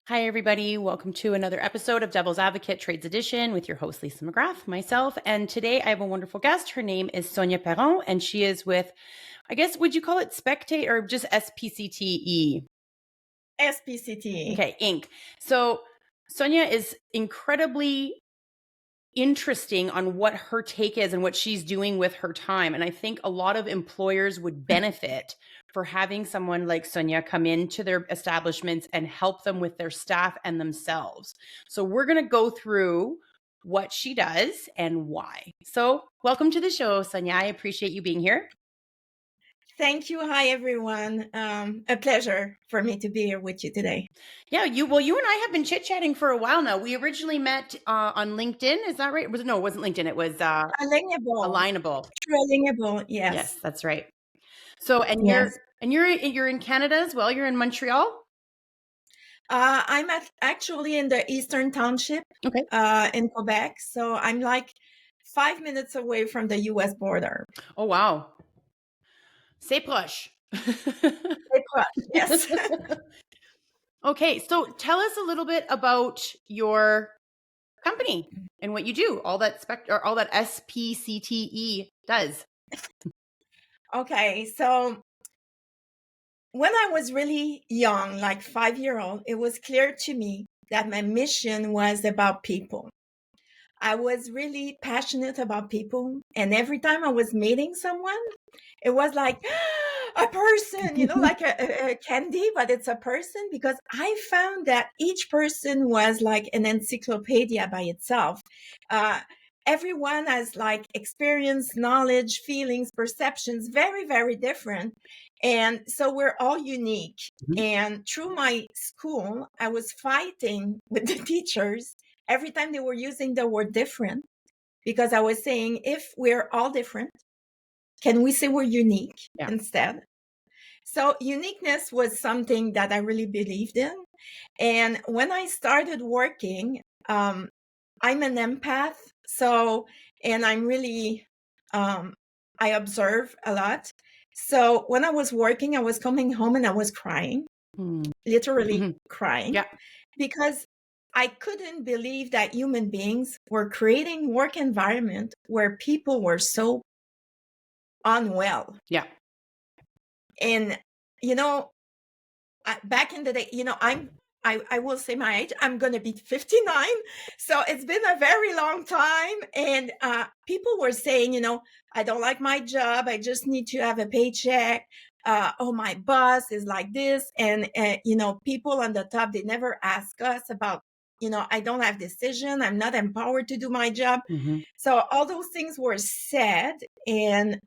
Hi, everybody. Welcome to another episode of Devil's Advocate Trades Edition with your host, Lisa McGrath, myself. And today I have a wonderful guest. Her name is Sonia Perron, and she is with, I guess, would you call it Spectate or just SPCTE? SPCTE. Okay, Inc. So Sonia is incredibly interesting on what her take is and what she's doing with her time. And I think a lot of employers would benefit for having someone like Sonia come into their establishments and help them with their staff and themselves. So we're going to go through what she does and why. So welcome to the show, Sonia. I appreciate you being here. Thank you. Hi, everyone. A pleasure for me to be here with you today. Yeah, you and I have been chit-chatting for a while now. We originally met on LinkedIn. Is that right? It wasn't LinkedIn. It was Alignable. Alignable, yes. Yes, that's right. So, Yes. you're in Canada as well. You're in Montreal. I'm actually in the Eastern Township, Okay. in Quebec. So I'm like 5 minutes away from the U.S. border. Oh wow, c'est proche. Yes. Okay, so tell us a little bit about your company and what you do. All that SPCTE does. Okay, so when I was really young, like 5-year-old, it was clear to me that my mission was about people. I was really passionate about people. And every time I was meeting someone, it was like a person, like a candy, but it's a person, because I found that each person was like an encyclopedia by itself. Everyone has like experience, knowledge, feelings, perceptions, very, very different. And so we're all unique. Mhm. And through my school, I was fighting with the teachers every time they were using the word different, because I was saying, if we're all different, can we say we're unique instead? So uniqueness was something that I really believed in. And when I started working, I'm an empath. And I'm really, I observe a lot. So when I was working, I was coming home and I was crying, literally crying, because I couldn't believe that human beings were creating work environment where people were so unwell. Yeah. And, back in the day, I will say my age, I'm going to be 59. So it's been a very long time. And people were saying, I don't like my job. I just need to have a paycheck. Oh, my boss is like this. And, people on the top, they never ask us about, I don't have decision. I'm not empowered to do my job. Mm-hmm. So all those things were said. And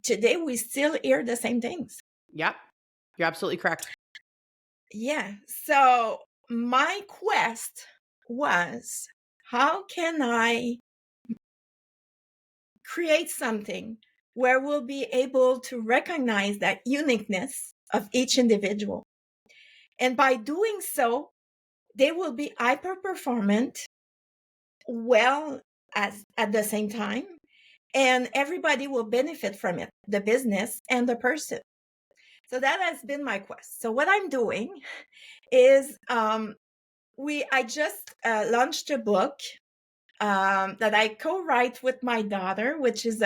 today we still hear the same things. Yep. You're absolutely correct. Yeah. So my quest was, how can I create something where we'll be able to recognize that uniqueness of each individual? And by doing so, they will be hyper performant, well, at the same time, and everybody will benefit from it, the business and the person. So that has been my quest. So what I'm doing is, I just launched a book that I co-write with my daughter, which is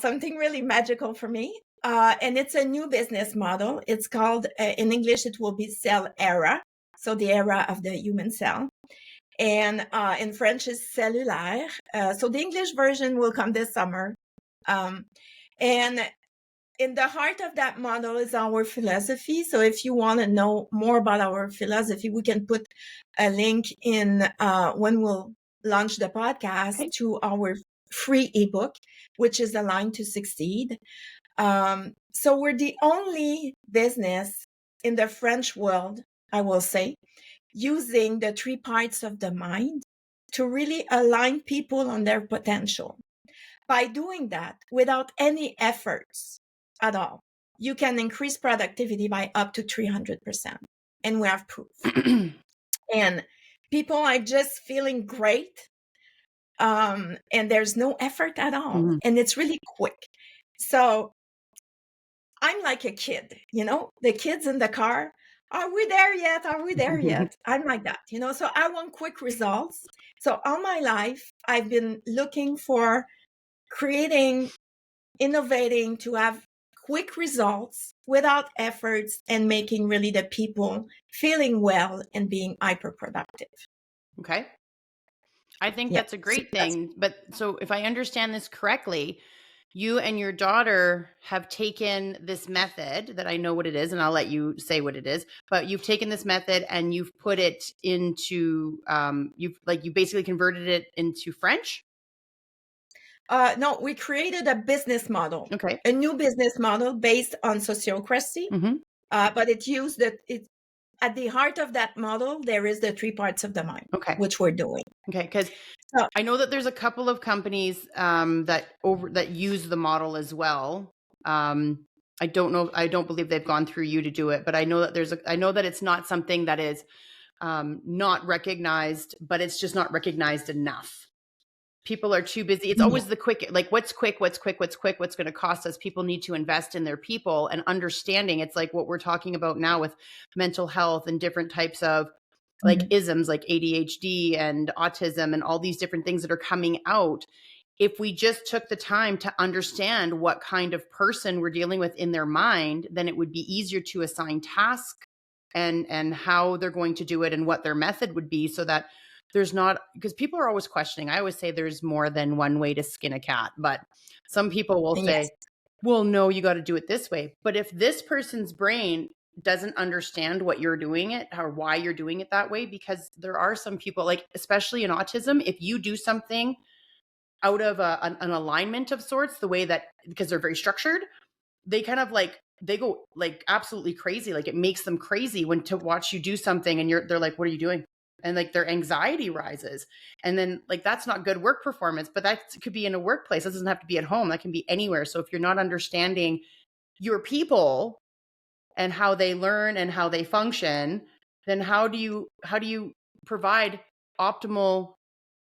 something really magical for me. And it's a new business model. It's called, in English, it will be Cell Era. So the era of the human cell. And in French is cellulaire. So the English version will come this summer. And in the heart of that model is our philosophy. So if you want to know more about our philosophy, we can put a link in when we'll launch the podcast to our free ebook, which is Aligned to Succeed. So we're the only business in the French world, I will say, using the 3 parts of the mind to really align people on their potential. By doing that, without any efforts at all, you can increase productivity by up to 300%. And we have proof. And people are just feeling great. And there's no effort at all. Mm-hmm. And it's really quick. So I'm like a kid, the kids in the car, Are we there yet? Are we there yet? I'm like that, so I want quick results. So all my life, I've been looking for creating, innovating to have quick results without efforts and making really the people feeling well and being hyper productive. Okay. I think Yeah. that's a great thing. But so if I understand this correctly, you and your daughter have taken this method that I know what it is, and I'll let you say what it is, but you've taken this method and you've put it into, you basically converted it into French. No, we created a business model, Okay. a new business model based on sociocracy, but it used it at the heart of that model. There is the 3 parts of the mind, Okay. which we're doing. Okay, because So, I know that there's a couple of companies that use the model as well. I don't know. I don't believe they've gone through you to do it, but I know that I know that it's not something that is not recognized, but it's just not recognized enough. People are too busy. It's always the quick, like what's quick, what's going to cost us. People need to invest in their people and understanding. It's like what we're talking about now with mental health and different types of like isms like ADHD and autism and all these different things that are coming out. If we just took the time to understand what kind of person we're dealing with in their mind, then it would be easier to assign tasks and how they're going to do it and what their method would be, so that there's not, because people are always questioning. I always say there's more than one way to skin a cat, but some people will say, well, no, you got to do it this way. But if this person's brain doesn't understand what you're doing it or why you're doing it that way, because there are some people, like especially in autism, if you do something out of an alignment of sorts, the way that, because they're very structured, they kind of like, they go like absolutely crazy. Like it makes them crazy when to watch you do something and they're like, what are you doing? And like their anxiety rises. And then like, that's not good work performance, but that could be in a workplace. It doesn't have to be at home. That can be anywhere. So if you're not understanding your people and how they learn and how they function, then how do you provide optimal,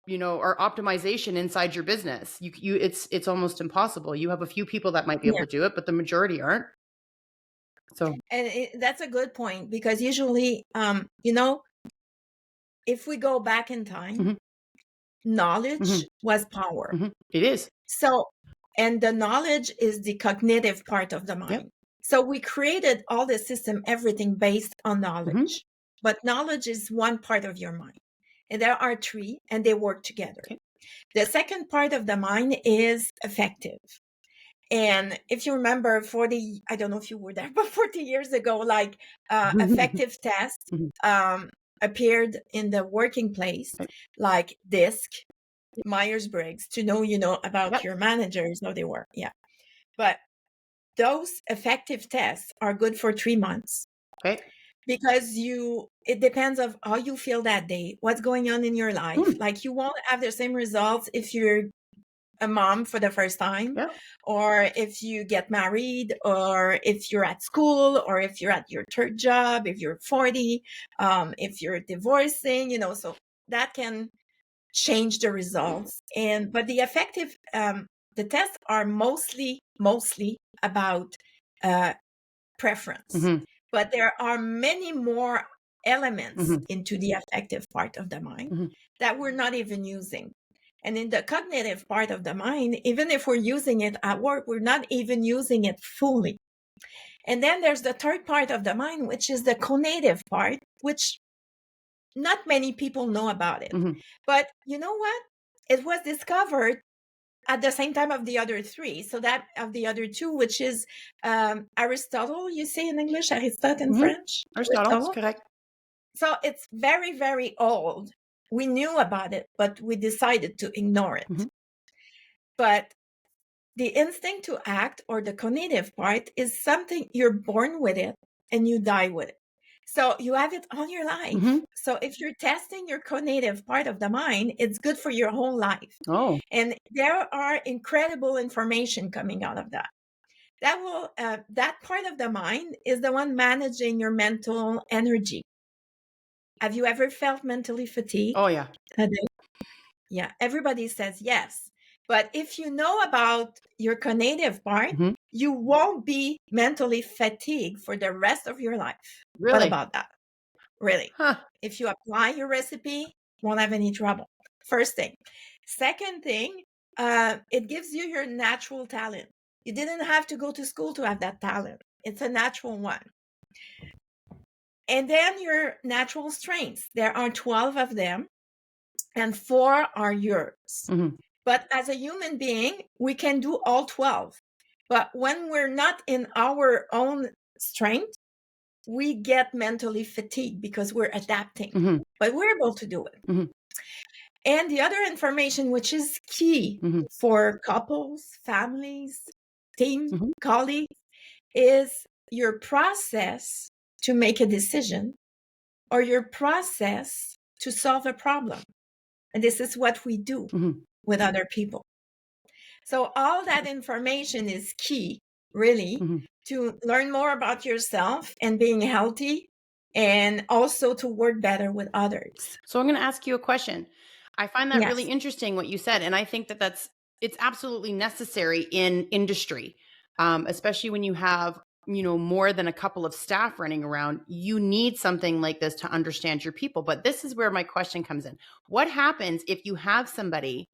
or optimization inside your business? It's almost impossible. You have a few people that might be able to do it, but the majority aren't. So, and that's a good point, because usually, if we go back in time, knowledge was power. It is. So, and the knowledge is the cognitive part of the mind. Yep. So we created all the system, everything based on knowledge. But knowledge is one part of your mind. And there are 3, and they work together. Okay. The second part of the mind is affective. And if you remember 40, I don't know if you were there, but 40 years ago, like affective tests appeared in the working place, like DISC, Myers-Briggs, to know, about your managers, how they work. Yeah. But those affective tests are good for 3 months. Okay. Because it depends on how you feel that day, what's going on in your life. Like you won't have the same results if you're a mom for the first time, or if you get married, or if you're at school, or if you're at your third job, if you're 40, if you're divorcing, so that can change the results. But the affective, the tests are mostly about preference, but there are many more elements into the affective part of the mind that we're not even using. And in the cognitive part of the mind, even if we're using it at work, we're not even using it fully. And then there's the third part of the mind, which is the conative part, which not many people know about it. But you know what? It was discovered at the same time of the other 3. So that of the other 2, which is Aristotle, you say in English, Aristotle in French? Aristotle, correct. So it's very, very old. We knew about it, but we decided to ignore it. But the instinct to act, or the conative part, is something you're born with it and you die with it. So you have it all your life. So if you're testing your conative part of the mind, it's good for your whole life. And there are incredible information coming out of that. That part of the mind is the one managing your mental energy. Have you ever felt mentally fatigued? Oh, yeah. Yeah, everybody says yes. But if you know about your conative part, you won't be mentally fatigued for the rest of your life. What Really? about that? Really? Huh. If you apply your recipe, won't have any trouble. First thing. Second thing, it gives you your natural talent. You didn't have to go to school to have that talent. It's a natural one. And then your natural strengths. There are 12 of them, and 4 are yours. Mhm. But as a human being, we can do all 12. But when we're not in our own strength, we get mentally fatigued because we're adapting. Mhm. But we're able to do it. Mhm. And the other information, which is key Mhm. for couples, families, team, Mhm. colleagues, is your process to make a decision or your process to solve a problem. And this is what we do Mhm. with other people. So all that information is key, really, Mhm. to learn more about yourself and being healthy, and also to work better with others. So I'm going to ask you a question. I find that really Yes. interesting what you said, and I think that it's absolutely necessary in industry, especially when you have more than a couple of staff running around. You need something like this to understand your people. But this is where my question comes in: what happens if you have somebody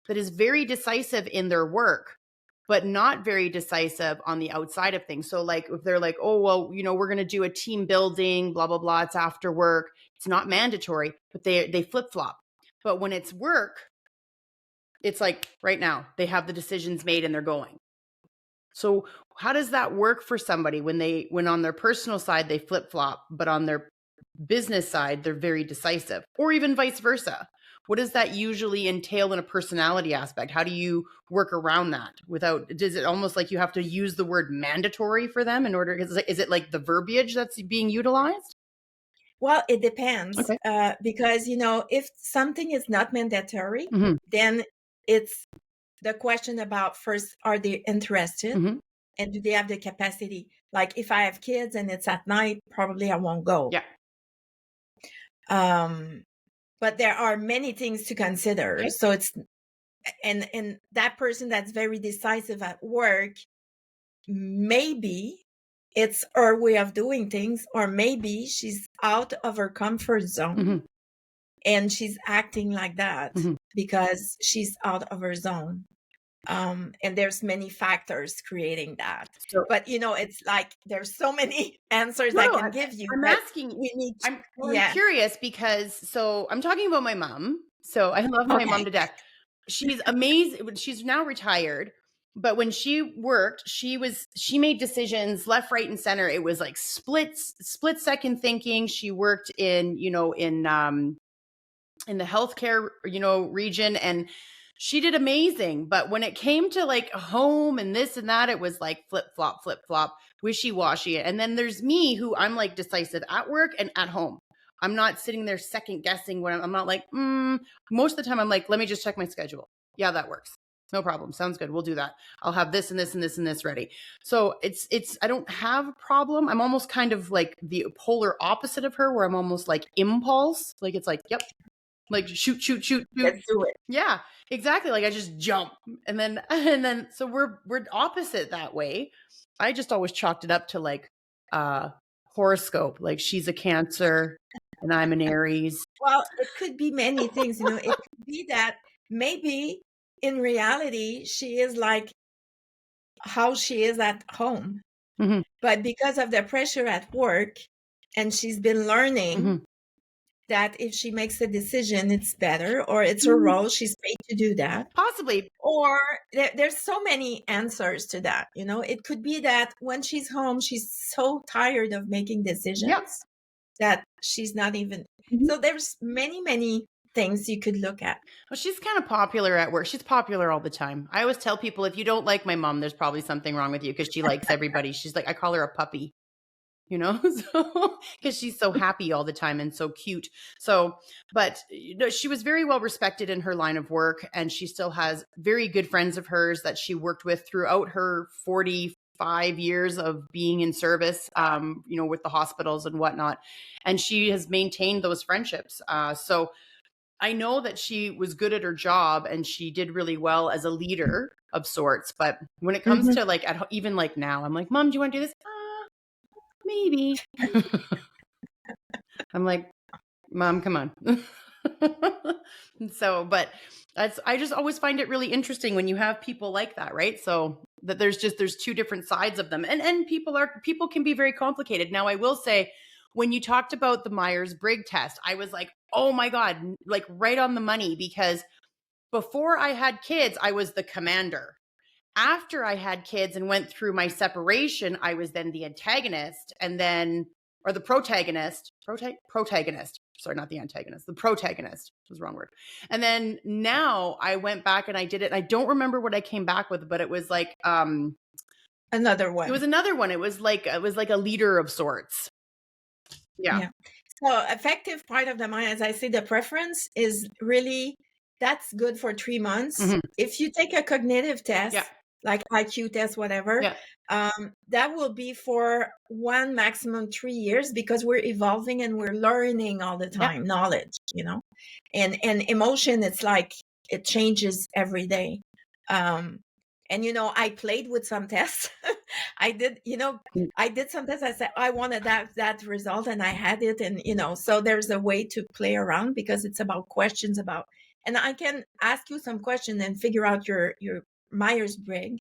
that is very decisive in their work, but not very decisive on the outside of things? So like if they're like, oh, well, we're going to do a team building, blah, blah, blah. It's after work. It's not mandatory, but they flip flop. But when it's work, it's like right now they have the decisions made and they're going. So how does that work for somebody when on their personal side, they flip flop, but on their business side, they're very decisive, or even vice versa? What does that usually entail in a personality aspect? How do you work around that does it almost like you have to use the word mandatory for them in order? Is it like the verbiage that's being utilized? Well, it depends, Okay. because, if something is not mandatory, Hmm. then it's the question about, first, are they interested? Hmm. And do they have the capacity? Like if I have kids and it's at night, probably I won't go. Yeah. But there are many things to consider. Okay. So and that person that's very decisive at work, maybe it's her way of doing things, or maybe she's out of her comfort zone Hmm. and she's acting like that Hmm. because she's out of her zone. And there's many factors creating that. So But it's like there's so many answers I no, can give you, I'm but asking. we need I'm yeah. curious because I'm talking about my mom. So I love my mom Okay. to death. She's amazing. She's now retired, but when she worked, she made decisions left, right, and center. It was like split second thinking. She worked in the healthcare, region, and she did amazing. But when it came to like home and this and that, it was like flip flop, wishy washy. And then there's me, who I'm like decisive at work and at home. I'm not sitting there second guessing when I'm not like, most of the time I'm like, let me just check my schedule. Yeah, that works. No problem. Sounds good. We'll do that. I'll have this and this and this and this ready. So I don't have a problem. I'm almost kind of like the polar opposite of her, where I'm almost like impulse. Like it's like, yep, like shoot, shoot, shoot, shoot. Let's do it. Yeah, exactly. Like I just jump, and then so we're opposite that way. I just always chalked it up to like horoscope. Like she's a Cancer and I'm an Aries. Well, it could be many things. It could be that maybe in reality she is like how she is at home, Hmm. but because of the pressure at work, and she's been learning Hmm. that if she makes a decision, it's better, or it's her role, she's paid to do that. Possibly. Or there's so many answers to that. It could be that when she's home, she's so tired of making Yep. decisions that she's not even. Mhm. So there's many things you could look at. Well, she's kind of popular at work. She's popular all the time. I always tell people, if you don't like my mom, there's probably something wrong with you, because she likes everybody. She's like, I call her a puppy. So because she's so happy all the time and so cute. So, but she was very well respected in her line of work, and she still has very good friends of hers that she worked with throughout her 45 years of being in service, with the hospitals and whatnot. And she has maintained those friendships. So I know that she was good at her job and she did really well as a leader of sorts. But when it comes to like, even like now, I'm like, Mom, do you want to do this? Maybe. I'm like, Mom, come on. So, but I just always find it really interesting when you have people like that, right? So that there's two different sides of them, and people can be very complicated. Now, I will say, when you talked about the Myers-Briggs test, I was like, oh my God, like right on the money, because before I had kids, I was the commander. After I had kids and went through my separation, I was then the antagonist, and then, or the protagonist. Sorry, not the antagonist, the protagonist was the wrong word. And then now I went back and I did it. I don't remember what I came back with, but it was like, another one. It was another one. It was like a leader of sorts. Yeah. So effective part of the mind, as I say, the preference is really, that's good for 3 months. Mhm. If you take a cognitive test, Yeah. like IQ test, whatever, Yeah. that will be for 1 maximum 3 years, because we're evolving and we're learning all the time, knowledge, and emotion, it's like it changes every day. And I played with some tests. I did some tests. I said I wanted that result, and I had it. And so there's a way to play around, because it's about questions about, and I can ask you some questions and figure out your Myers-Briggs,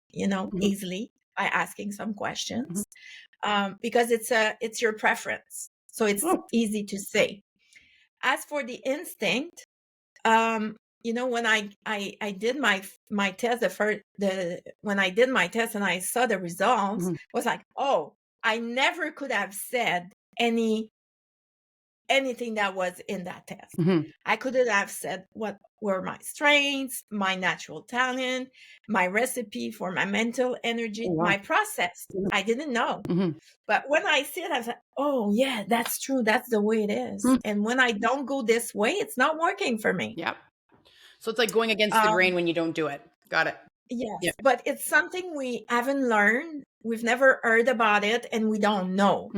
easily by asking some questions, because it's your preference, so it's easy to say. As for the instinct, when I did my test, when I did my test and I saw the results, was like, oh, I never could have said anything that was in that test. I couldn't have said what were my strengths, my natural talent, my recipe for my mental energy, my process. I didn't know. But when I see it, I was like, oh yeah, that's true. That's the way it is. And when I don't go this way, it's not working for me. Yeah. So it's like going against the grain when you don't do it. Got it. Yes. Yeah. But it's something we haven't learned. We've never heard about it, and we don't know.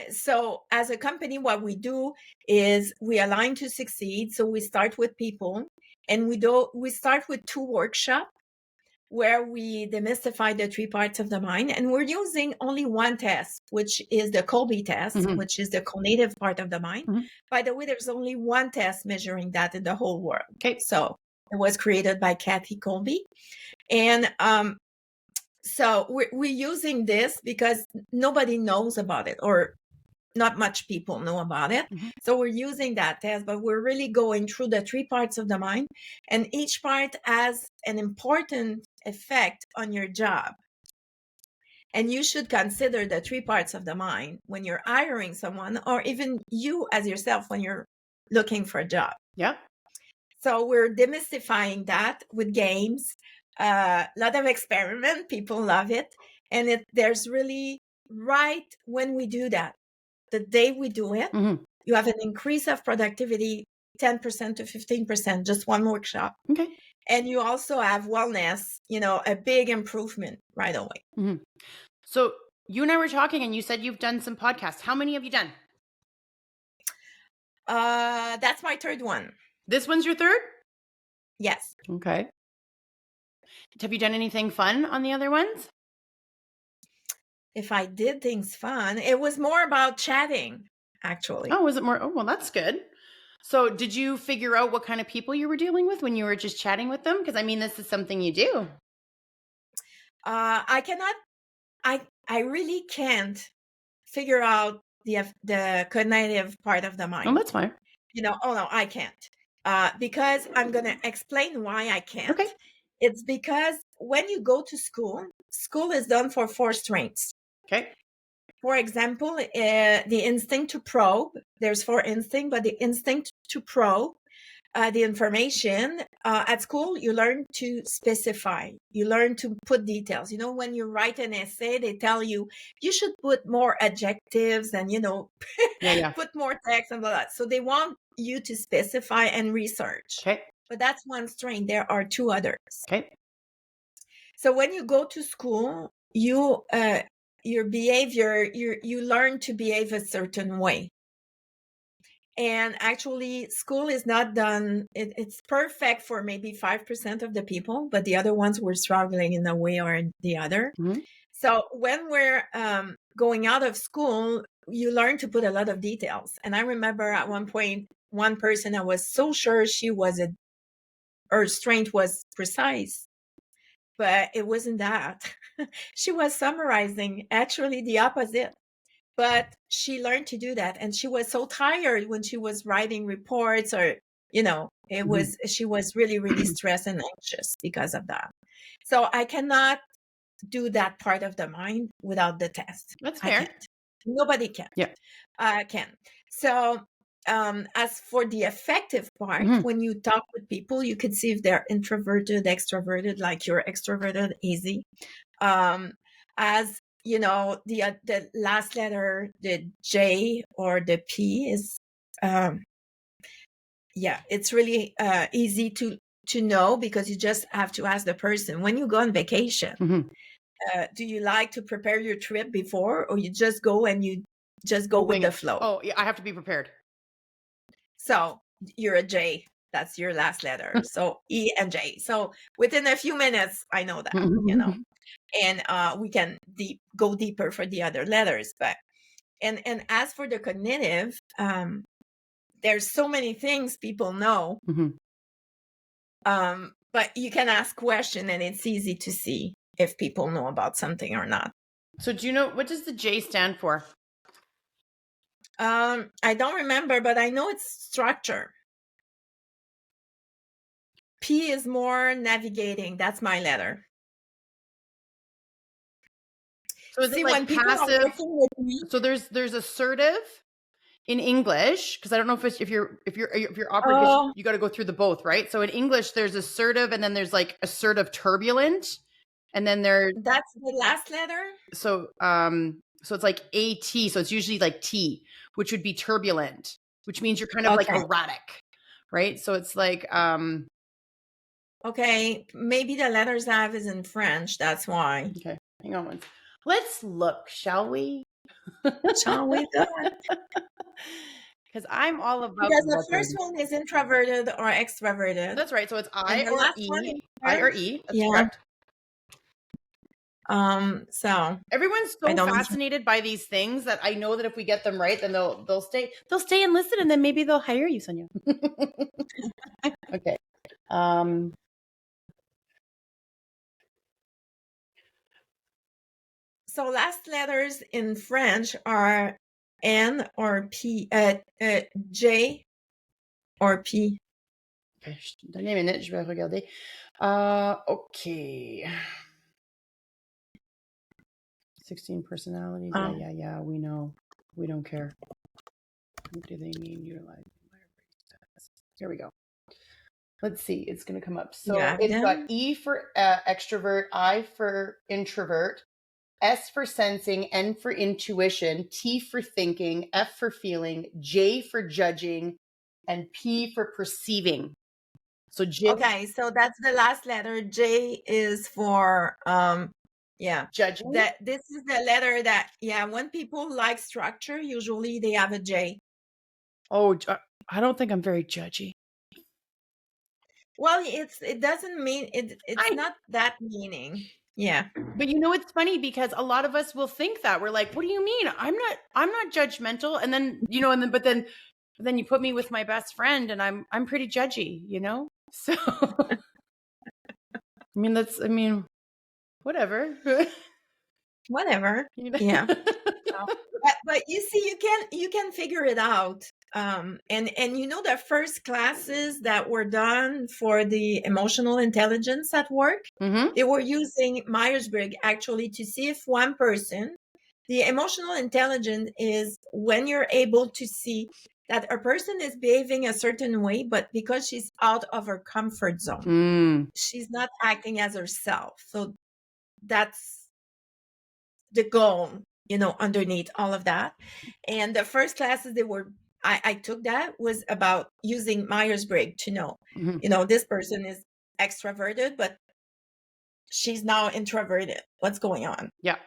So as a company, what we do is we align to succeed. So we start with people, and we start with 2 workshops where we demystify the 3 parts of the mind, and we're using only one test, which is the Kolbe test, which is the cognitive part of the mind. By the way, there's only one test measuring that in the whole world. Okay. So it was created by Kathy Kolbe. And so we're using this because nobody knows about it, or not much people know about it. So we're using that test, but we're really going through the 3 parts of the mind, and each part has an important effect on your job. And you should consider the 3 parts of the mind when you're hiring someone, or even you as yourself when you're looking for a job. Yeah. So we're demystifying that with games, a lot of experiment. People love it. And there's really, right when we do that, the day we do it, you have an increase of productivity 10% to 15%, just one workshop. Okay. And you also have wellness, a big improvement right away. So you and I were talking, and you said you've done some podcasts. How many have you done? That's my 3rd one. This one's your 3rd? Yes. Okay. Have you done anything fun on the other ones? If I did things fun, it was more about chatting, actually. Oh, was it more? Oh, well, that's good. So did you figure out what kind of people you were dealing with when you were just chatting with them? Because I mean, this is something you do. I really can't figure out the cognitive part of the mind. Oh, that's fine. Oh no, I can't. Because I'm going to explain why I can't. Okay. It's because when you go to school is done for 4 strengths. Okay. For example, the instinct to probe, there's 4 instincts, but the instinct to probe the information, at school, you learn to specify, you learn to put details. When you write an essay, they tell you should put more adjectives and, put more text and blah, blah. So they want you to specify and research. Okay. But that's one strength. There are 2 others. Okay. So when you go to school, your behavior, you learn to behave a certain way. And actually, school is not done. It's perfect for maybe 5% of the people, but the other ones were struggling in a way or the other. Mm-hmm. So when we're going out of school, you learn to put a lot of details. And I remember at one point, one person, I was so sure her strength was precise, but it wasn't that. She was summarizing actually the opposite. But she learned to do that. And she was so tired when she was writing reports, or, she was really, really stressed and anxious because of that. So I cannot do that part of the mind without the test. That's I fair. can't. Nobody can. Yeah. Can. So as for the affective part, when you talk with people, you can see if they're introverted, extroverted, like you're extroverted, easy. As the last letter, the J or the P is, it's really easy to know, because you just have to ask the person. When you go on vacation, do you like to prepare your trip before, or you just go and you just go with the flow? Oh, yeah, I have to be prepared. So you're a J. That's your last letter. So E and J. So within a few minutes, I know that, and we can go deeper for the other letters. But and as for the cognitive, there's so many things people know, but you can ask questions, and it's easy to see if people know about something or not. So do you know, what does the J stand for? I don't remember, but I know it's structure. P is more navigating. That's my letter. So is it like passive? So there's assertive in English, because I don't know if you're operative, you got to go through the both, right? So in English, there's assertive, and then there's like assertive turbulent, and then that's the last letter. So it's like AT, so it's usually like T, which would be turbulent, which means you're kind of like erratic, right? So it's like okay, maybe the letters I have is in French. That's why. Okay, hang on one. Let's look, shall we? Shall we do it? Because I'm all about, because the first one is introverted or extroverted. That's right. So it's I or E. I or E. That's correct. So everyone's so fascinated by these things that I know that if we get them right, then they'll stay and listen, and then maybe they'll hire you, Sonia. Okay. So last letters in French are N or P, J or P. Okay, donnez une minute, je vais regarder. Okay. 16 personalities. Yeah, we know. We don't care. What do they mean? Utilizing Myers-Briggs? Here we go. Let's see. It's going to come up. So it's got E for extrovert, I for introvert, S for sensing, N for intuition, T for thinking, F for feeling, J for judging, and P for perceiving. So J. Okay, so that's the last letter. J is for judging. This is the letter that when people like structure, usually they have a J. Oh, I don't think I'm very judgy. Well, it doesn't mean it's not that meaning. Yeah. But it's funny, because a lot of us will think that. We're like, what do you mean? I'm not judgmental. And then, but then you put me with my best friend, and I'm pretty judgy, So whatever. Whatever. Yeah. But you see, you can figure it out. And the first classes that were done for the emotional intelligence at work, they were using Myers-Briggs actually to see if one person, the emotional intelligence is when you're able to see that a person is behaving a certain way, but because she's out of her comfort zone, she's not acting as herself. So that's the goal, underneath all of that. And the first classes I took that was about using Myers-Briggs to know, this person is extroverted, but she's now introverted. What's going on? Yeah.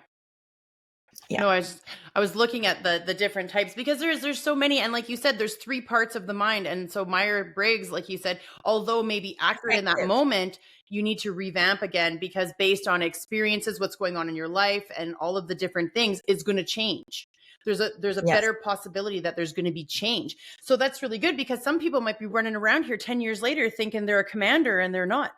Yeah. No, I was looking at the different types because there's so many, and like you said, there's three parts of the mind, and so Myers-Briggs, like you said, although maybe accurate in that Effective. moment, you need to revamp again because based on experiences, what's going on in your life, and all of the different things is going to change. There's a Yes. better possibility that there's going to be change. So that's really good because some people might be running around here 10 years later thinking they're a commander and they're not.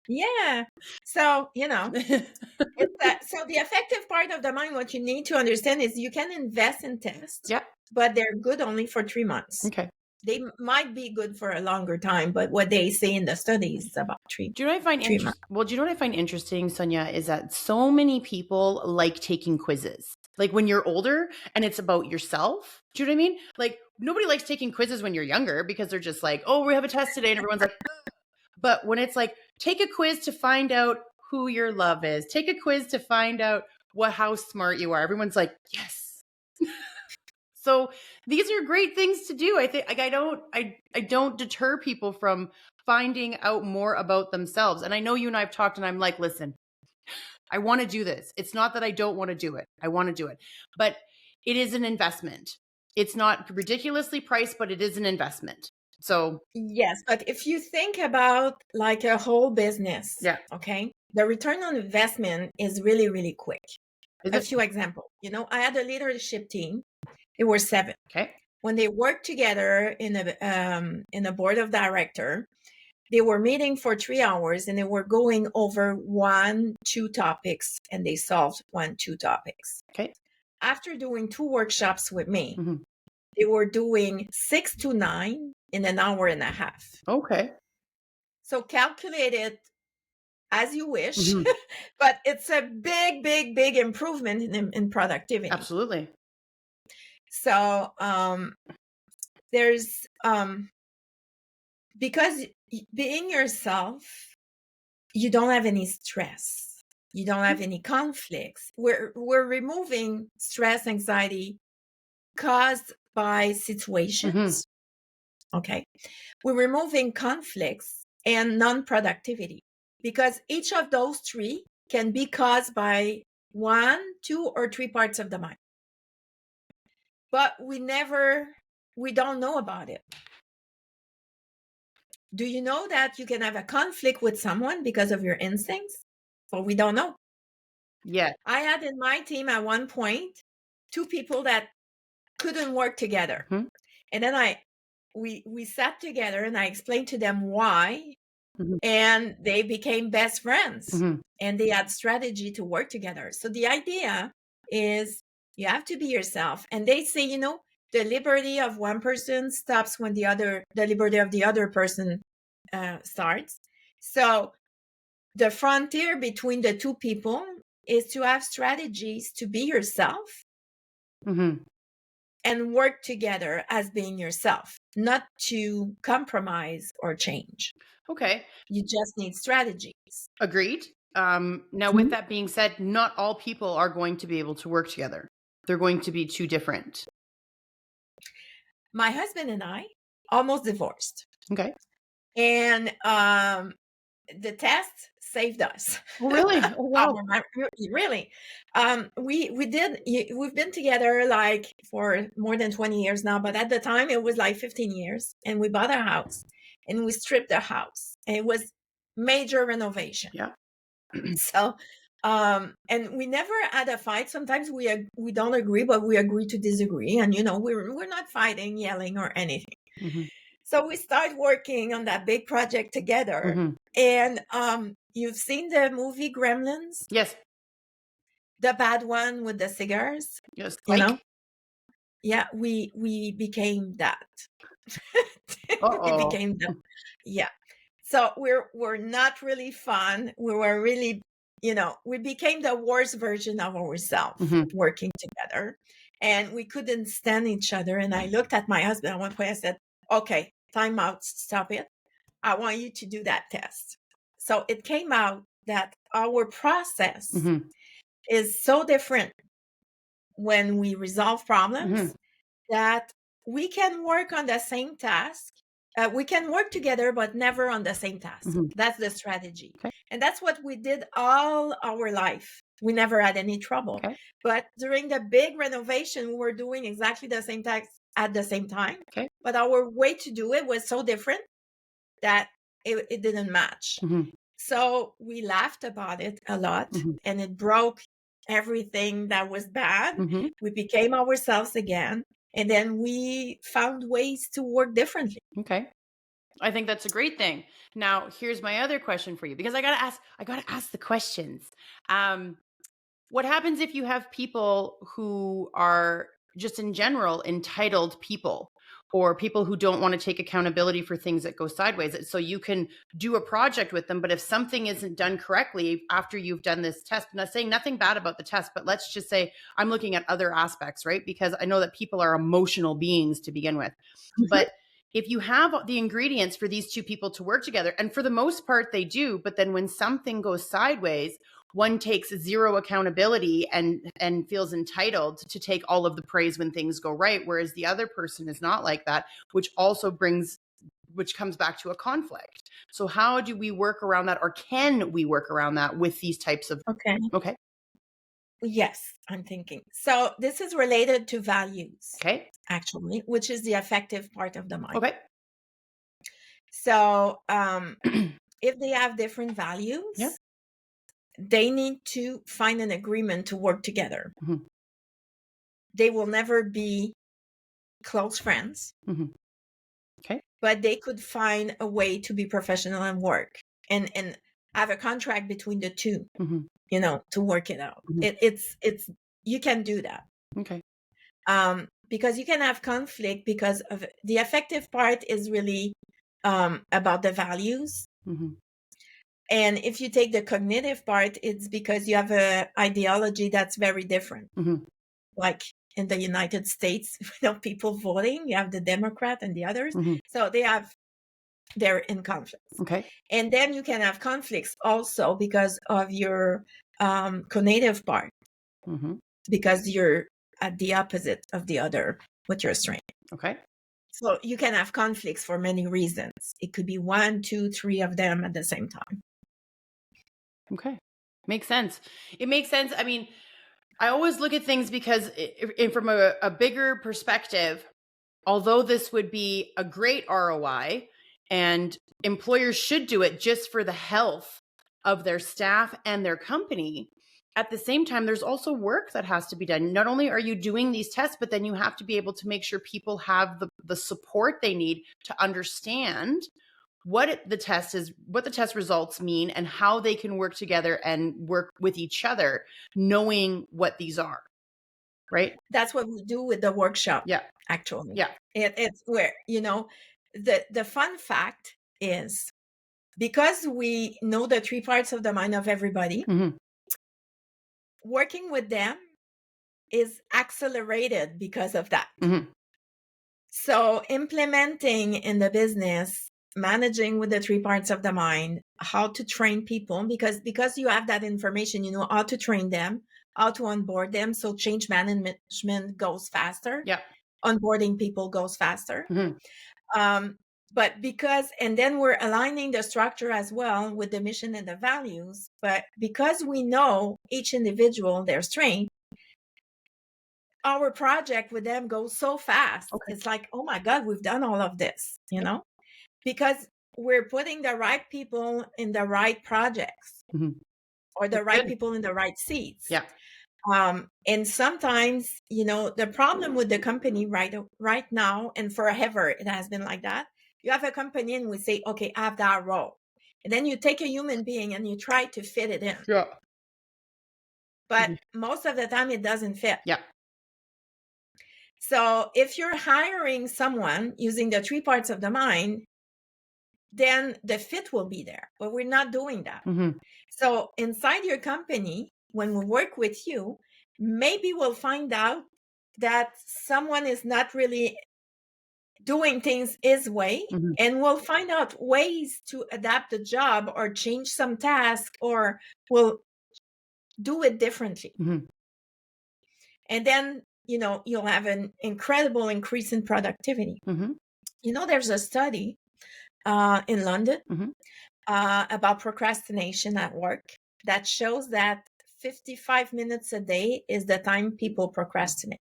Yeah. So, so the effective part of the mind, what you need to understand is you can invest in tests, Yeah. but they're good only for 3 months. Okay. They might be good for a longer time, but what they say in the studies is about Do you know what I find 3 months. Well, do you know what I find interesting, Sonia, is that so many people like taking quizzes. Like when you're older and it's about yourself. Do you know what I mean? Like nobody likes taking quizzes when you're younger because they're just like, oh, we have a test today, and everyone's like, but when it's like, take a quiz to find out who your love is, take a quiz to find out how smart you are. Everyone's like, yes. So these are great things to do. I think like I don't deter people from finding out more about themselves. And I know you and I have talked, and I'm like, listen, I want to do this. It's not that I don't want to do it. I want to do it. But it is an investment. It's not ridiculously priced, but it is an investment. So yes, but if you think about like a whole business, yeah. okay, the return on investment is really, really quick. Is A it? few examples. I had a leadership team. It were 7. Okay. When they worked together in a board of director, they were meeting for 3 hours and they were going over 1-2 topics, and they solved 1-2 topics. Okay. After doing 2 workshops with me, Mhm. they were doing 6 to 9 in an hour and a half. Okay. So calculate it as you wish, Mhm. but it's a big, big, big improvement in productivity. Absolutely. So there's because being yourself, you don't have any stress, you don't have any conflicts. We're removing stress, anxiety caused by situations. Okay, we're removing conflicts and non-productivity, because each of those 3 can be caused by 1, 2, or 3 parts of the mind, but we don't know about it. Do you know that you can have a conflict with someone because of your instincts? Well, we don't know. Yeah. I had in my team at one point 2 people that couldn't work together. Mhm. And then we sat together and I explained to them why, Mhm. and they became best friends, Mhm. and they had strategy to work together. So the idea is you have to be yourself. And they say, the liberty of one person stops when the liberty of the other person starts. So the frontier between the 2 people is to have strategies to be yourself Mhm. and work together as being yourself, not to compromise or change. Okay. You just need strategies. Agreed. Now, with that being said, not all people are going to be able to work together. They're going to be too different. My husband and I almost divorced, Okay. and the test saved us. Oh, really? Oh, wow. Really. We've been together like for more than 20 years now, but at the time it was like 15 years, and we bought a house and we stripped the house, and it was major renovation. Yeah. So and we never had a fight. Sometimes we don't agree, but we agree to disagree, and we're not fighting, yelling, or anything. Mhm. So we start working on that big project together. Mhm. And you've seen the movie Gremlins, Yes. the bad one with the cigars, Yes. you Like. know? Yeah, we became that. We Uh-oh. became that. Yeah. So we're not really fun. We were really, we became the worst version of ourselves Mhm. working together, and we couldn't stand each other. And I looked at my husband at one point. I said, "Okay, time out. Stop it. I want you to do that test." So it came out that our process Mhm. is so different when we resolve problems Mhm. that we can work on the same task. We can work together, but never on the same task. Mhm. That's the strategy. Okay. And that's what we did all our life. We never had any trouble. Okay. But during the big renovation, we were doing exactly the same task at the same time. Okay. But our way to do it was so different that it didn't match. Mhm. So we laughed about it a lot, Mhm. and it broke everything that was bad. Mhm. We became ourselves again, and then we found ways to work differently. Okay. I think that's a great thing. Now, here's my other question for you, because I gotta ask the questions. What happens if you have people who are just in general entitled people, or people who don't want to take accountability for things that go sideways? So you can do a project with them, but if something isn't done correctly after you've done this test, I'm not saying nothing bad about the test, but let's just say I'm looking at other aspects, right? Because I know that people are emotional beings to begin with. But if you have the ingredients for these two people to work together, and for the most part they do, but then when something goes sideways, one takes zero accountability and feels entitled to take all of the praise when things go right, whereas the other person is not like that, which comes back to a conflict. So how do we work around that, or can we work around that with these types of Okay. Yes, I'm thinking. So this is related to values, Okay. actually, which is the affective part of the mind. Okay. So if they have different values, Yeah. they need to find an agreement to work together. Mhm. They will never be close friends, Mhm. Okay. but they could find a way to be professional and work and have a contract between the two, Mhm. to work it out. Mhm. It's you can do that. Okay. Because you can have conflict because of the affective part is really about the values. Mhm. And if you take the cognitive part, it's because you have a ideology that's very different. Mhm. Like in the United States, people voting, you have the Democrat and the others. Mhm. So they're in conflicts. Okay. And then you can have conflicts also because of your cognitive part, Mhm. because you're at the opposite of the other with your strength. Okay. So you can have conflicts for many reasons. It could be 1, 2, 3 of them at the same time. Okay. Makes sense. It makes sense. I mean, I always look at things because from a bigger perspective, although this would be a great ROI and employers should do it just for the health of their staff and their company, at the same time, there's also work that has to be done. Not only are you doing these tests, but then you have to be able to make sure people have the support they need to understand what the test results mean, and how they can work together and work with each other, knowing what these are. Right? That's what we do with the workshop. Yeah. Actually. Yeah. It's where, the fun fact is, because we know the 3 parts of the mind of everybody, Mhm. working with them is accelerated because of that. Mhm. So implementing in the business, managing with the 3 parts of the mind, how to train people, because you have that information, you know how to train them, how to onboard them. So change management goes faster. Yeah. Onboarding people goes faster. Mhm. But and then we're aligning the structure as well with the mission and the values. But because we know each individual, their strength, our project with them goes so fast. Okay. It's like, oh my God, we've done all of this, because we're putting the right people in the right projects, Mhm. or the That's right good. people in the right seats. Yeah. And sometimes, the problem with the company right now, and forever it has been like that. You have a company and we say, okay, I have that role. And then you take a human being and you try to fit it in. Yeah. But most of the time it doesn't fit. Yeah. So if you're hiring someone using the 3 parts of the mind, then the fit will be there. But we're not doing that. Mhm. So inside your company, when we work with you, maybe we'll find out that someone is not really doing things his way, Mhm. and we'll find out ways to adapt the job or change some task, or we'll do it differently. Mhm. And then, you'll have an incredible increase in productivity. Mhm. There's a study in London Mhm. about procrastination at work that shows that 55 minutes a day is the time people procrastinate.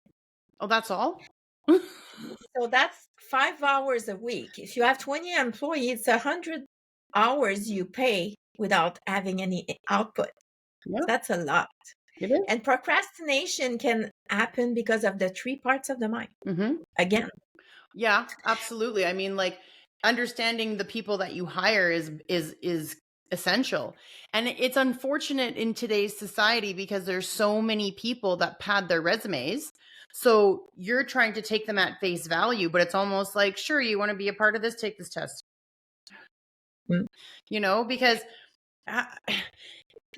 Oh, that's all? So that's 5 hours a week. If you have 20 employees, 100 hours you pay without having any output. Yeah, That's a lot. it is. And procrastination can happen because of the three parts of the mind. Mm-hmm. Again, Yeah, absolutely. I mean, like, understanding the people that you hire is essential. And it's unfortunate in today's society because there's so many people that pad their resumes. So you're trying to take them at face value, but it's almost like, sure, you want to be a part of this, take this test. Mm. Because uh,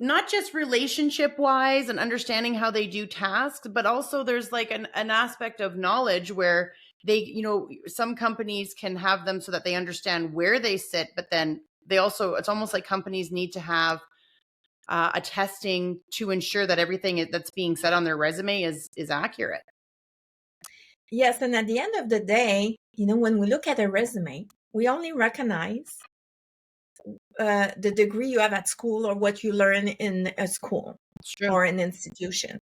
not just relationship wise and understanding how they do tasks, but also there's like an aspect of knowledge where they, some companies can have them so that they understand where they sit, but then they also, it's almost like companies need to have a testing to ensure that everything that's being said on their resume is accurate. Yes, and at the end of the day, when we look at a resume, we only recognize the degree you have at school or what you learn in a school or an institution.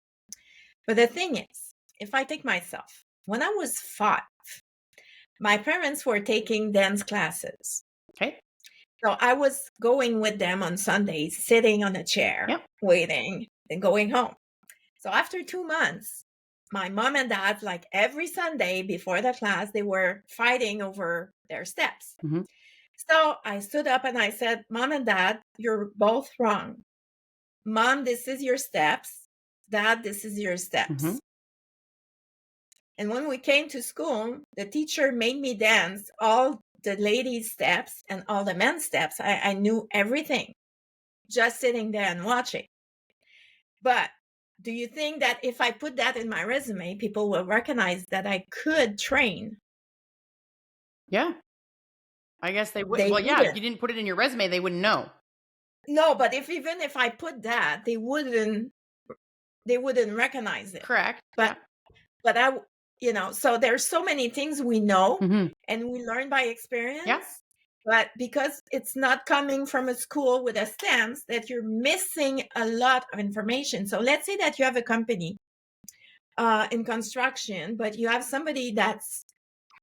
But the thing is, if I take myself, when I was 5, my parents were taking dance classes. Okay. So I was going with them on Sundays, sitting on a chair, Yep. waiting, and going home. So after 2 months, my mom and dad, like every Sunday before the class, they were fighting over their steps. Mm-hmm. So I stood up and I said, Mom and Dad, you're both wrong. Mom, this is your steps. Dad, this is your steps. Mm-hmm. And when we came to school, the teacher made me dance all the ladies' steps and all the men's steps. I knew everything, just sitting there and watching. But do you think that if I put that in my resume, people will recognize that I could train? Yeah. I guess they would. They Well, yeah, if wouldn't. you didn't put it in your resume, they wouldn't know. No, but even if I put that, they wouldn't recognize it. Correct. But so there's so many things we know Mm-hmm. and we learn by experience. Yeah. But because it's not coming from a school with a stamps, that you're missing a lot of information. So let's say that you have a company in construction, but you have somebody that's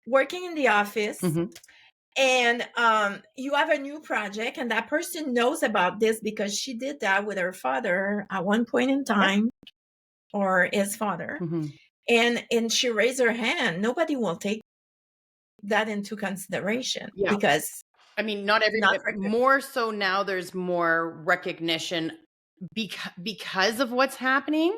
working in the office. Mm-hmm. And you have a new project, and that person knows about this because she did that with her father at one point in time, or his father. Mm-hmm. And she raised her hand. Nobody will take that into consideration because I mean, not everybody. More so now, there's more recognition because of what's happening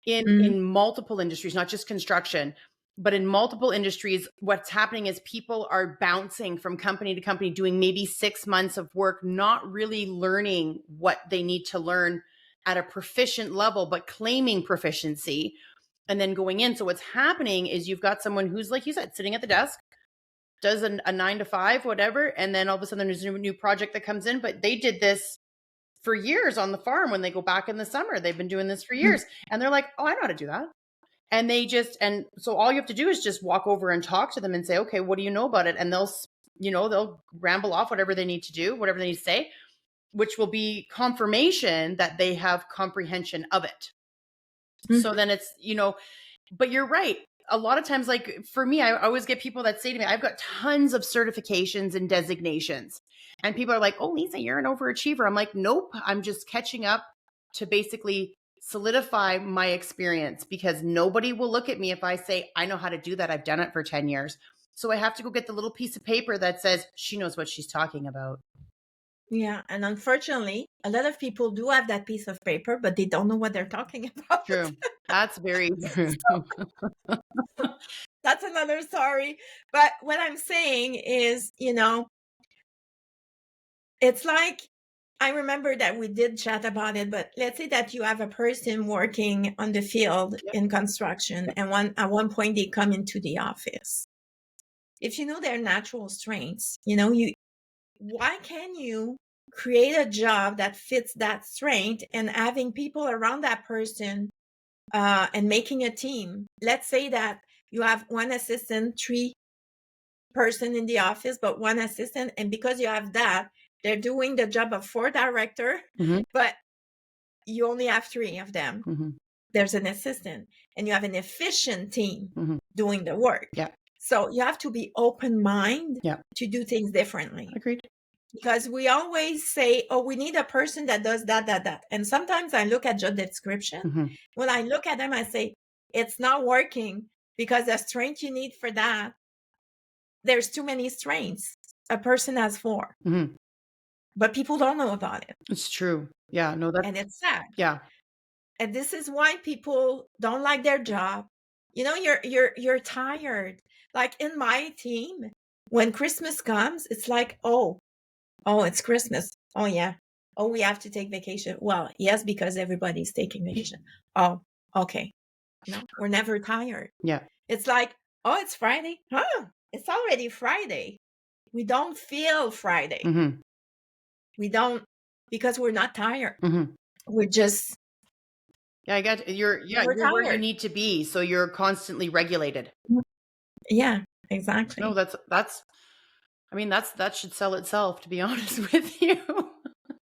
in multiple industries, not just construction. But in multiple industries, what's happening is people are bouncing from company to company, doing maybe 6 months of work, not really learning what they need to learn at a proficient level, but claiming proficiency and then going in. So what's happening is you've got someone who's, like you said, sitting at the desk, does a 9 to 5, whatever. And then all of a sudden there's a new project that comes in, but they did this for years on the farm. When they go back in the summer, they've been doing this for years. And they're like, oh, I know how to do that. And and so all you have to do is just walk over and talk to them and say, okay, what do you know about it? And they'll ramble off whatever they need to do, whatever they need to say, which will be confirmation that they have comprehension of it. Mm-hmm. So then it's, but you're right. A lot of times, like for me, I always get people that say to me, I've got tons of certifications and designations. And people are like, oh, Lisa, you're an overachiever. I'm like, nope, I'm just catching up to basically solidify my experience, because nobody will look at me if I say, I know how to do that. I've done it for 10 years. So I have to go get the little piece of paper that says she knows what she's talking about. Yeah. And unfortunately, a lot of people do have that piece of paper, but they don't know what they're talking about. True. That's very true. That's another story. But what I'm saying is, it's like, I remember that we did chat about it, but let's say that you have a person working on the field in construction, and at one point they come into the office. If you know their natural strengths, why can you create a job that fits that strength and having people around that person and making a team? Let's say that you have one assistant, 3 person in the office, but one assistant, and because you have that, they're doing the job of 4 director, but you only have 3 of them. Mm-hmm. There's an assistant, and you have an efficient team Mm-hmm. doing the work. Yeah. So you have to be open minded Yeah. to do things differently. Agreed. Because we always say, oh, we need a person that does that. And sometimes I look at job description. Mm-hmm. When I look at them, I say, it's not working because the strength you need for that, there's too many strengths. A person has 4. Mm-hmm. But people don't know about it. It's true. Yeah. No, And it's sad. yeah. And this is why people don't like their job. You're tired. Like in my team, when Christmas comes, it's like, oh, it's Christmas. Oh, yeah. Oh, we have to take vacation. Well, yes, because everybody's taking vacation. Oh, okay. No, we're never tired. Yeah. It's like, oh, it's Friday. Huh? It's already Friday. We don't feel Friday. Mm-hmm. We don't, because we're not tired. Mm-hmm. We're just, Yeah, I get you're we're where you tired. need to be, so you're constantly regulated. Yeah, exactly. No, that's that should sell itself, to be honest with you.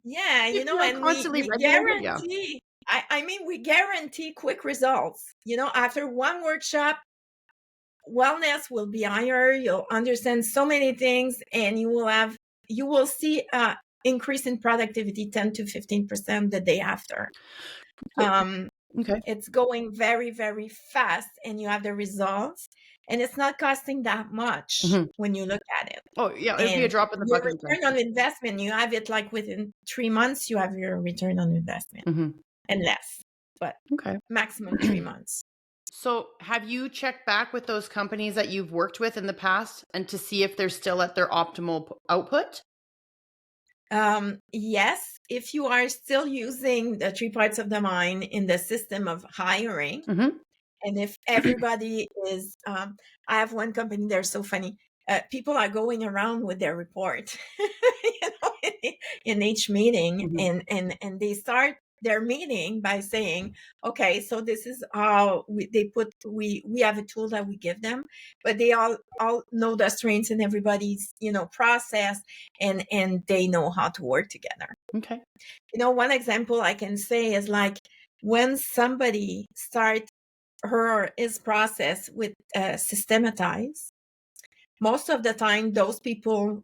Yeah, If you're and constantly we regulated, yeah. guarantee, I mean, we guarantee quick results. After one workshop, wellness will be higher. You'll understand so many things, and you will see increase in productivity 10 to 15% the day after. Okay. It's going very, very fast, and you have the results, and it's not costing that much Mm-hmm. when you look at it. Oh, yeah, it'd be a And drop in the your bucket. return on investment, you have it like within 3 months, you have your return on investment, Mm-hmm. and less, but Okay. maximum 3 months. So, have you checked back with those companies that you've worked with in the past and to see if they're still at their optimal output? Yes, if you are still using the 3 parts of the mind in the system of hiring, Mm-hmm. and if everybody is, I have one company, they're so funny. People are going around with their report, in each meeting, Mm-hmm. and they start their meeting by saying, okay, so this is how we have a tool that we give them, but they all know the strengths in everybody's, process, and they know how to work together. Okay. One example I can say is like when somebody starts her or his process with systematize, most of the time those people,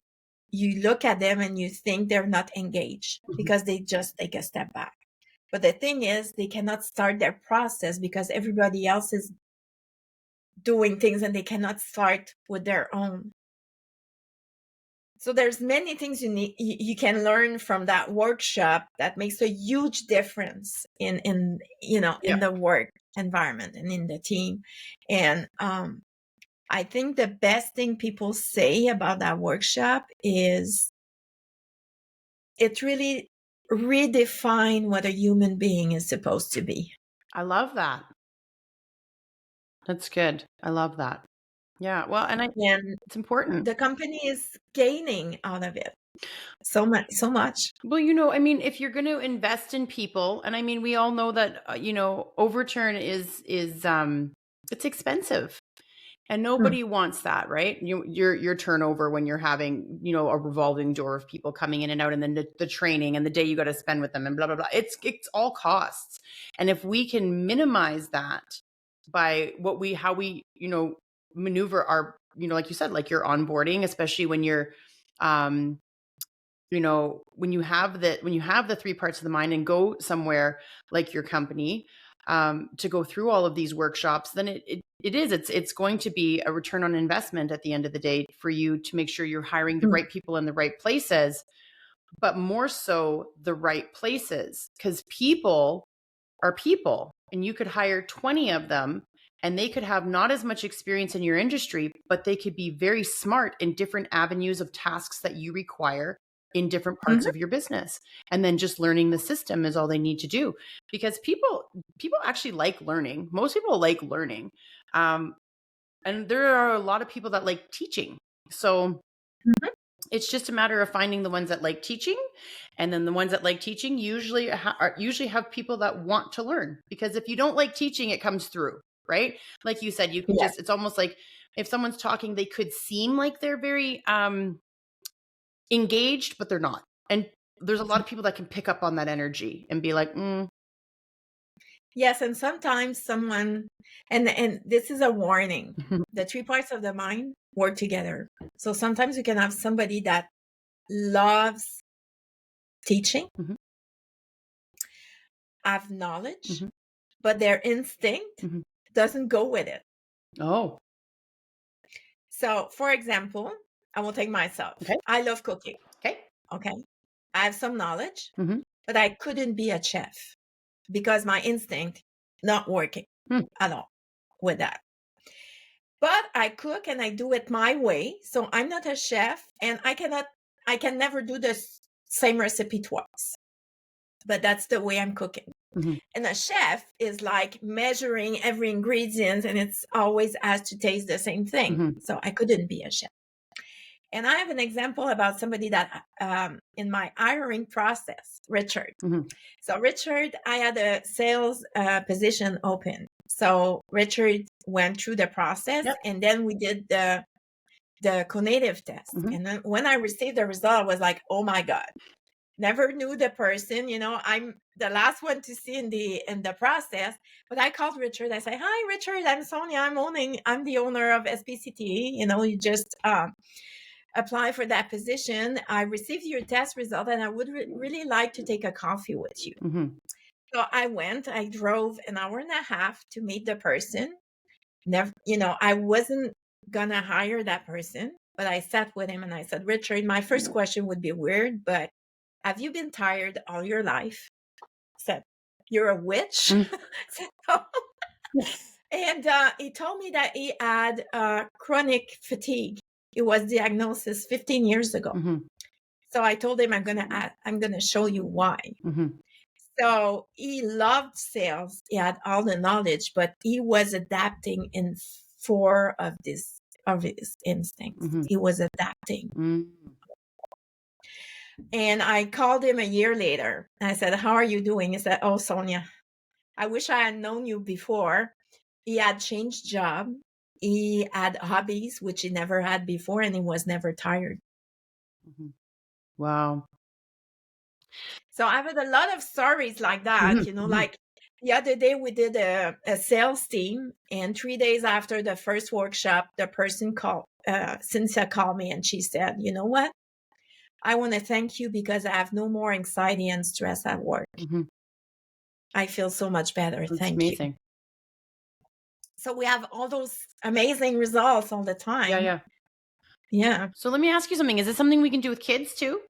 you look at them and you think they're not engaged because they just take a step back. But the thing is, they cannot start their process because everybody else is doing things and they cannot start with their own. So there's many things you can learn from that workshop that makes a huge difference in the work environment and in the team. And I think the best thing people say about that workshop is it really redefined what a human being is supposed to be. I love that. That's good. I love that. Yeah. Well, and it's important. The company is gaining out of it so much. Well, I mean, if you're going to invest in people, and I mean, we all know that, overturn is it's expensive. And nobody wants that, right? Your turnover when you're having, a revolving door of people coming in and out, and then the training and the day you got to spend with them and blah, blah, blah. It's all costs. And if we can minimize that by how we, maneuver our, like you said, like your onboarding, especially when you're, when you have the 3 parts of the mind and go somewhere like your company, to go through all of these workshops, then it's going to be a return on investment at the end of the day for you to make sure you're hiring the right people in the right places, but more so the right places, because people are people, and you could hire 20 of them and they could have not as much experience in your industry, but they could be very smart in different avenues of tasks that you require in different parts of your business. And then just learning the system is all they need to do, because people actually like learning. Most people like learning. And there are a lot of people that like teaching. So it's just a matter of finding the ones that like teaching, and then the ones that like teaching usually have people that want to learn, because if you don't like teaching, it comes through, right? Like you said, you can just, it's almost like if someone's talking, they could seem like they're very engaged, but they're not. And there's a lot of people that can pick up on that energy and be like, Yes, and sometimes someone, and this is a warning. The 3 parts of the mind work together. So sometimes you can have somebody that loves teaching, Mhm. have knowledge, Mhm. but their instinct Mhm. doesn't go with it. Oh, So, for example, I will take myself. okay. I love cooking. Okay. Okay. I have some knowledge, Mhm. but I couldn't be a chef because my instinct not working Mm. at all with that. But I cook and I do it my way. So I'm not a chef and I can never do the same recipe twice. But that's the way I'm cooking. Mhm. And a chef is like measuring every ingredient and it's always has to taste the same thing. Mhm. So I couldn't be a chef. And I have an example about somebody that in my hiring process, Richard. Mhm. So Richard, I had a sales position open. So Richard went through the process Yep. and then we did the cognitive test. Mhm. And then when I received the result, I was like, oh my God, never knew the person. You know, I'm the last one to see in the process. But I called Richard. I said, hi, Richard, I'm Sonia. I'm the owner of SPCT. You know, you just apply for that position. I received your test result and I would really like to take a coffee with you. Mhm. So I drove an hour and a half to meet the person. Never, you know, I wasn't gonna hire that person, but I sat with him and I said, Richard, my first question would be weird, but have you been tired all your life? I said, you're a witch? Mm. So, and he told me that he had chronic fatigue. It was diagnosed 15 years ago. Mhm. So I told him I'm gonna show you why. Mhm. So he loved sales. He had all the knowledge, but he was adapting in four of his instincts. Mhm. He was adapting. Mm. And I called him a year later. And I said, how are you doing? He said, oh, Sonia, I wish I had known you before. He had changed job. He had hobbies, which he never had before, and he was never tired. Mhm. Wow. So I've had a lot of stories like that, Mhm. you know, Mhm. like the other day we did a sales team, and 3 days after the first workshop, the person called, Cynthia called me and she said, you know what? I want to thank you because I have no more anxiety and stress at work. Mhm. I feel so much better. That's Thank you. amazing. So we have all those amazing results all the Yeah, time. yeah. Yeah. So let me ask you something. Is this something we can do with kids too?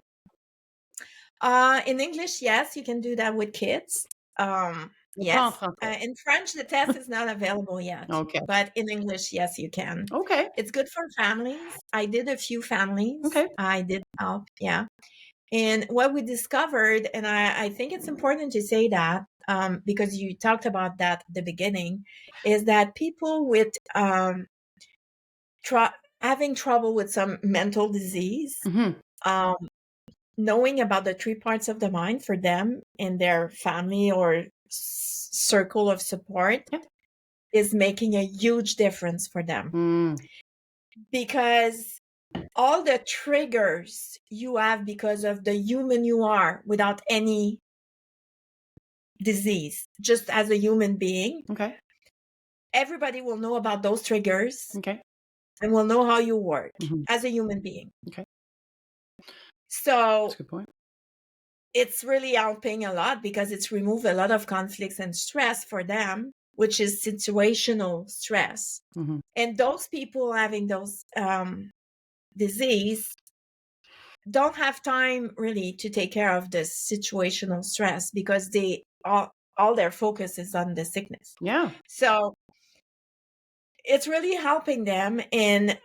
In English, yes, you can do that with kids. Ou pas en Yes. français? In French, the test is not available yet, Okay. but in English, yes, you can. Okay. It's good for families. I did a few families. Okay. I did help, yeah. And what we discovered, and I think it's important to say that because you talked about that at the beginning, is that people with having trouble with some mental disease, Mhm. um, knowing about the 3 parts of the mind for them and their family or circle of support Yeah. is making a huge difference for them Mm. because all the triggers you have because of the human you are without any disease, just as a human being, Okay. everybody will know about those triggers Okay. and will know how you work Mhm. as a human being. Okay. That's So a good point. it's really helping a lot because it's removed a lot of conflicts and stress for them, which is situational stress. Mhm. And those people having those disease don't have time really to take care of the situational stress because they all their focus is on the sickness. Yeah. So it's really helping them. And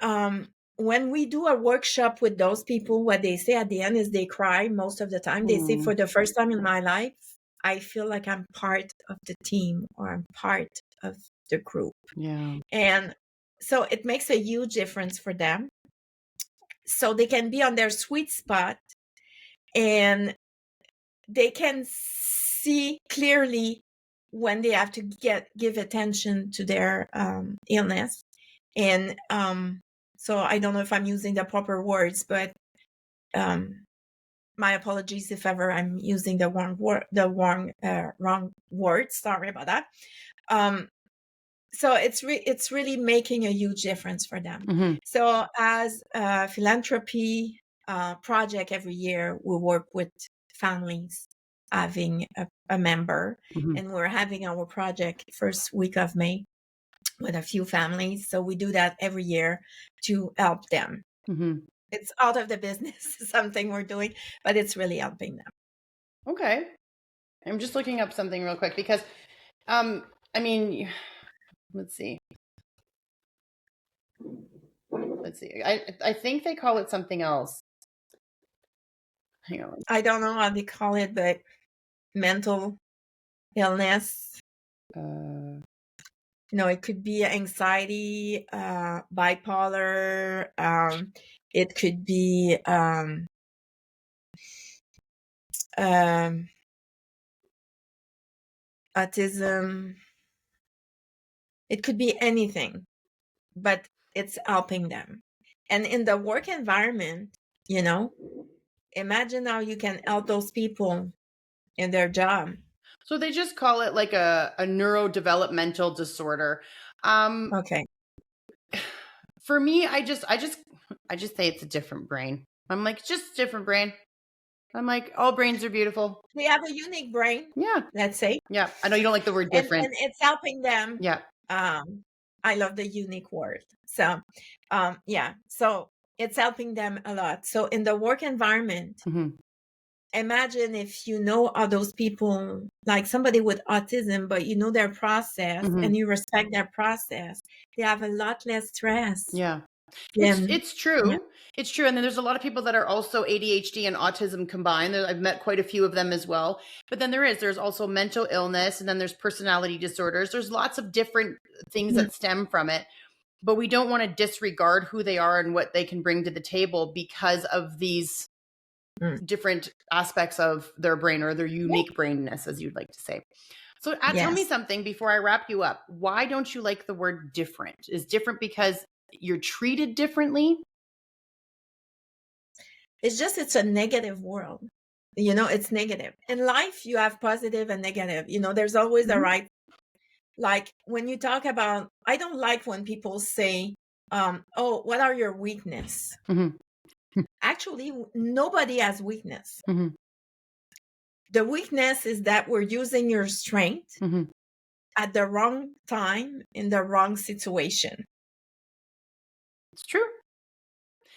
when we do a workshop with those people, what they say at the end is they cry most of the time. They say, for Mm. the first time in my life, I feel like I'm part of the team or I'm part of the group. Yeah. And so it makes a huge difference for them. So they can be on their sweet spot and they can see clearly when they have to give attention to their illness. And so I don't know if I'm using the proper words, but my apologies if ever I'm using the wrong wrong word. Sorry about that. So it's really making a huge difference for them. Mm-hmm. So as a philanthropy project every year, we work with families having a member, Mm-hmm. and we're having our project first week of May with a few families. So we do that every year to help them. Mm-hmm. It's out of the business, something we're doing, but it's really helping them. Okay. I'm just looking up something real quick because, I mean, let's see. I think they call it something else. Hang on. I don't know how they call it, but mental illness. No, it could be anxiety, bipolar. It could be autism. It could be anything, but it's helping them. And in the work environment, imagine how you can help those people in their job. So they just call it like a neurodevelopmental disorder. Okay. For me, I just say it's a different brain. I'm like, just different brain. I'm like, all brains are beautiful. We have a unique brain. Yeah. Let's say. Yeah. I know you don't like the word different. And it's helping them. Yeah. I love the unique word. So, yeah. So it's helping them a lot. So in the work environment, imagine if you know all those people, like somebody with autism, but you know their process and you respect their process, they have a lot less stress. Yeah. It's true. Yeah. It's true. And then there's a lot of people that are also ADHD and autism combined. I've met quite a few of them as well. But then there's also mental illness, and then there's personality disorders. There's lots of different things that stem from it. But we don't want to disregard who they are and what they can bring to the table because of these different aspects of their brain, or their unique brainness, as you'd like to say. So tell me something before I wrap you up. Why don't you like the word different? Is different because you're treated differently? It's a negative world. It's negative. In life, you have positive and negative. There's always a right. Like when you talk about, I don't like when people say, oh, what are your weakness? Actually, nobody has weakness. The weakness is that we're using your strength at the wrong time in the wrong situation. It's true.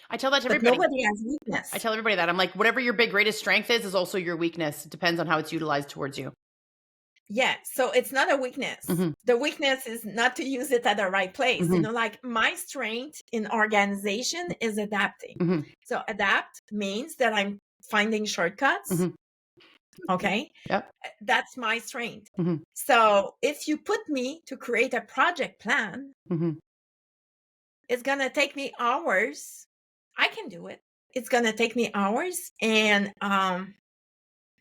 I tell that to but everybody. Nobody has weakness. I tell everybody that. I'm like, whatever your big greatest strength is also your weakness. It depends on how it's utilized towards you. Yeah. So it's not a weakness. The weakness is not to use it at the right place. Like my strength in organization is adapting. So adapt means that I'm finding shortcuts. Okay. Yep. That's my strength. So if you put me to create a project plan, it's going to take me hours. I can do it. It's going to take me hours, and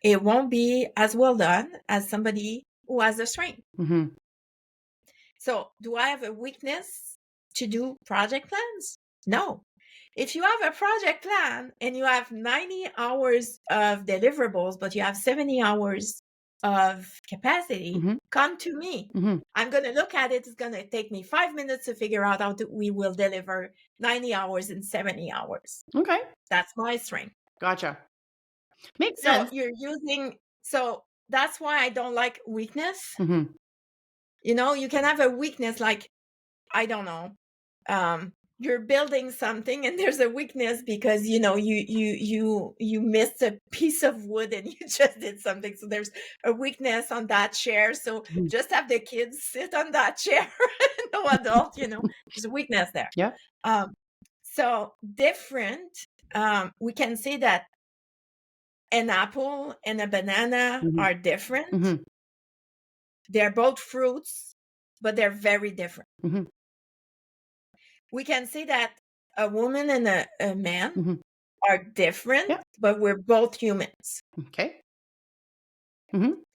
it won't be as well done as somebody who has a strength. So do I have a weakness to do project plans? No. If you have a project plan and you have 90 hours of deliverables, but you have 70 hours of capacity, come to me. I'm going to look at it. It's going to take me 5 minutes to figure out how we will deliver 90 hours in 70 hours. Okay. That's my strength. Gotcha. Makes sense. So that's why I don't like weakness. You can have a weakness, like, I don't know, you're building something and there's a weakness because you missed a piece of wood and you just did something, so there's a weakness on that chair, so just have the kids sit on that chair. No adult, there's a weakness there. Yeah. So different, we can say that an apple and a banana are different. They're both fruits, but they're very different. We can say that a woman and a man are different, but we're both humans. Okay.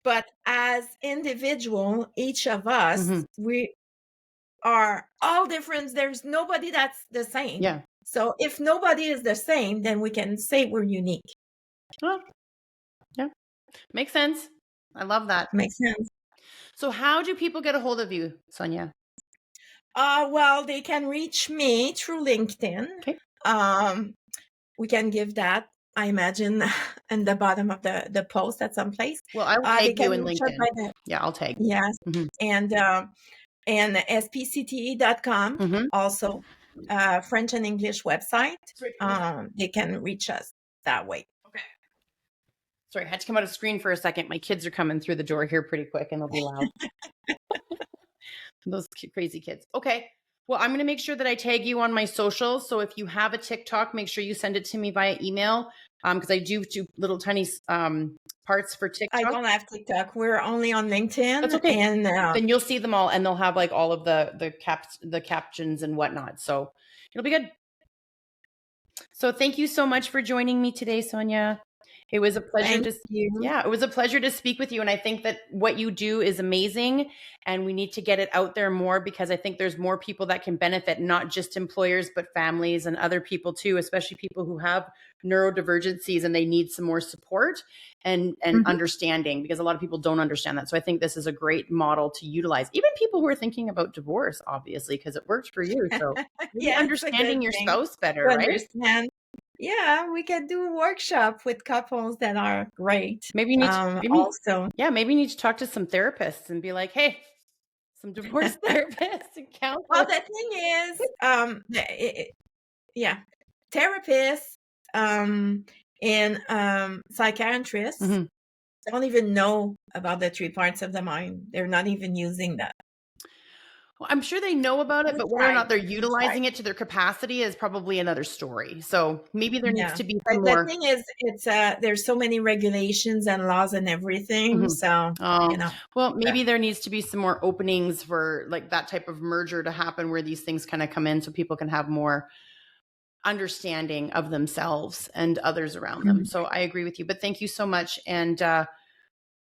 But as individual, each of us, we are all different. There's nobody that's the same. Yeah. So if nobody is the same, then we can say we're unique. Oh, yeah. Makes sense. I love that. Makes sense. So how do people get a hold of you, Sonia? Well, they can reach me through LinkedIn. Okay. We can give that, I imagine, in the bottom of the post at some place. Well, I will They tag you can in reach us LinkedIn. by the Yeah, I'll tag. yes, Mm-hmm. and spcte.com Mm-hmm. also, French and English website. They can reach us that way. Okay. Sorry, I had to come out of screen for a second. My kids are coming through the door here pretty quick and they'll be loud. Those crazy kids. Okay. Well, I'm going to make sure that I tag you on my socials. So if you have a TikTok, make sure you send it to me via email. Because I do little tiny parts for I TikTok. don't have TikTok. We're only on LinkedIn. That's okay. And then you'll see them all, and they'll have like all of the captions and whatnot. So it'll be good. So thank you so much for joining me today, Sonia. It was a pleasure thank you. Yeah, it was a pleasure to speak with you. And I think that what you do is amazing, and we need to get it out there more, because I think there's more people that can benefit, not just employers, but families and other people too, especially people who have neurodivergencies and they need some more support and understanding, because a lot of people don't understand that. So I think this is a great model to utilize. Even people who are thinking about divorce, obviously, because it worked for you. So maybe Yeah, understanding your thing spouse better, to right? understand. Yeah, we can do a workshop with couples that are great. Maybe you need also. Yeah, maybe you need to talk to some therapists and be like, hey, some divorce therapists and counselors. Well, the thing is, yeah, therapists and psychiatrists don't even know about the 3 parts of the mind. They're not even using that. Well, I'm sure they know about it, but whether or not they're utilizing it to their capacity is probably another story. So maybe there needs to be some the more. thing is, it's there's so many regulations and laws and everything. So well, maybe there needs to be some more openings for like that type of merger to happen, where these things kind of come in, so people can have more understanding of themselves and others around them. So I agree with you, but thank you so much. And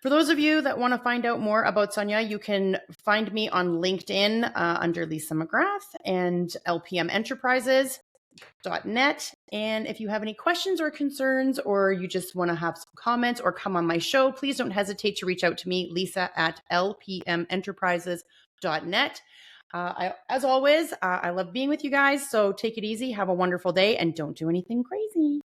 for those of you that want to find out more about Sonia, you can find me on LinkedIn under Lisa McGrath and lpmenterprises.net. And if you have any questions or concerns, or you just want to have some comments or come on my show, please don't hesitate to reach out to me, Lisa at lpmenterprises.net. As always, I love being with you guys. So take it easy. Have a wonderful day and don't do anything crazy.